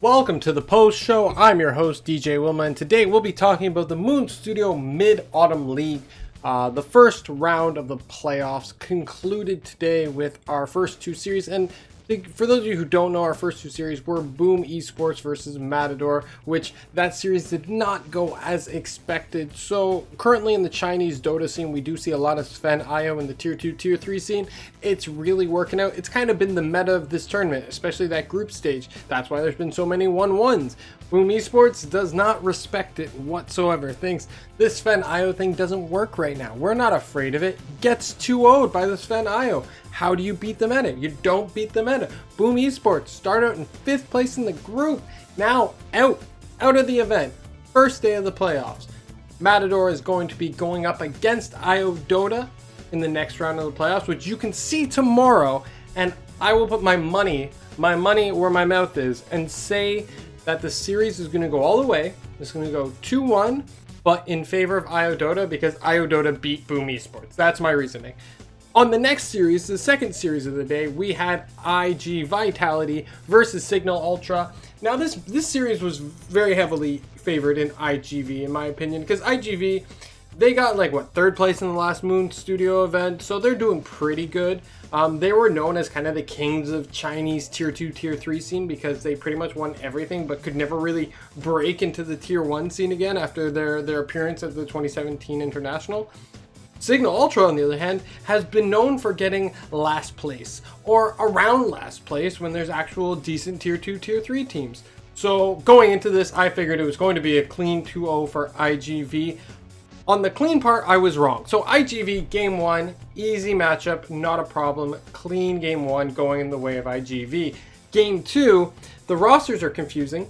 Welcome to the post show. I'm your host DJ Wilma, and today we'll be talking about the Moon Studio Mid-Autumn League. The first round of the playoffs concluded today with our first two series, and for those of you who don't know, our first two series were Boom Esports versus Matador, which that series did not go as expected. So currently in the Chinese Dota scene, we do see a lot of Sven IO in the tier 2, tier 3 scene. It's really working out. It's kind of been the meta of this tournament, especially that group stage. That's why there's been so many 1-1s. Boom Esports does not respect it whatsoever. Thinks this Sven IO thing doesn't work right now. We're not afraid of it. Gets 2-0'd by the Sven IO. How do you beat the meta? You don't beat the meta. Boom Esports start out in 5th place in the group. Now out of the event. First day of the playoffs. Matador is going to be going up against IO Dota in the next round of the playoffs, which you can see tomorrow. And I will put my money where my mouth is and say that the series is going to go all the way. It's going to go 2-1, but in favor of IO Dota because IO Dota beat Boom Esports. That's my reasoning. On the next series, the second series of the day, we had IG Vitality versus Signal Ultra. Now this series was very heavily favored in IGV in my opinion, because IGV, they got like third place in the last Moon Studio event, so they're doing pretty good. They were known as kind of the kings of Chinese tier 2, tier 3 scene because they pretty much won everything but could never really break into the tier 1 scene again after their appearance at the 2017 International. Signal Ultra, on the other hand, has been known for getting last place or around last place when there's actual decent tier 2, tier 3 teams. So going into this, I figured it was going to be a clean 2-0 for IGV. On the clean part, I was wrong. So IGV game 1, easy matchup, not a problem. Clean game 1 going in the way of IGV. Game 2, the rosters are confusing.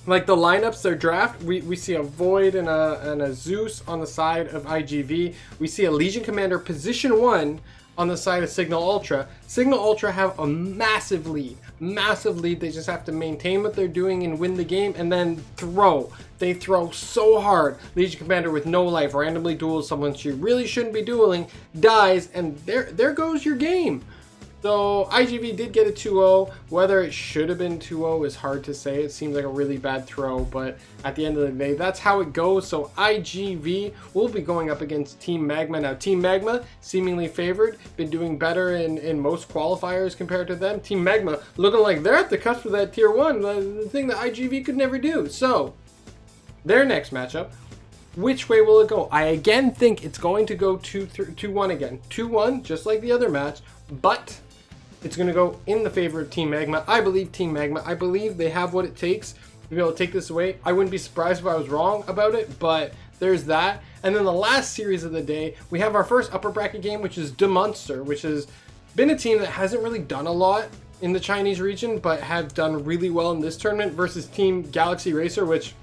Like the lineups, their draft, we see a Void and a Zeus on the side of IGV. We see a Legion Commander position 1 on the side of Signal Ultra. Signal Ultra have a massive lead. They just have to maintain what they're doing and win the game and then throw. They throw so hard. Legion Commander with no life randomly duels someone she really shouldn't be dueling, dies, and there goes your game. So IGV did get a 2-0. Whether it should have been 2-0 is hard to say. It seems like a really bad throw, but at the end of the day, that's how it goes. So IGV will be going up against Team Magma. Now, Team Magma, seemingly favored, been doing better in most qualifiers compared to them. Team Magma looking like they're at the cusp of that tier 1, the thing that IGV could never do. So, their next matchup, which way will it go? I again think it's going to go 2-1 again. 2-1, just like the other match, but it's going to go in the favor of Team Magma. I believe Team Magma. I believe they have what it takes to be able to take this away. I wouldn't be surprised if I was wrong about it, but there's that. And then the last series of the day, we have our first upper bracket game, which is DeMonster, which has been a team that hasn't really done a lot in the Chinese region, but have done really well in this tournament versus Team Galaxy Racer, which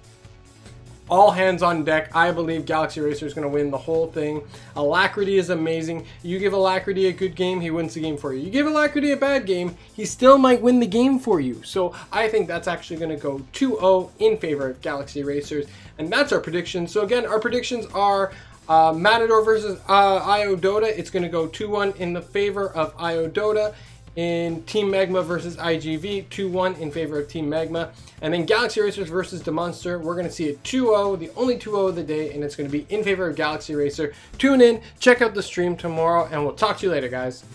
all hands on deck. I believe Galaxy Racer is going to win the whole thing. Alacrity is amazing. You give Alacrity a good game, he wins the game for you. You give Alacrity a bad game, he still might win the game for you. So I think that's actually going to go 2-0 in favor of Galaxy Racers. And that's our predictions. So again, our predictions are Matador versus IO Dota. It's going to go 2-1 in the favor of IO Dota. In Team Magma versus IGV, 2-1 in favor of Team Magma. And then Galaxy Racers versus DeMonster, we're going to see a 2-0, the only 2-0 of the day, and it's going to be in favor of Galaxy Racer. Tune in, check out the stream tomorrow, and we'll talk to you later, guys.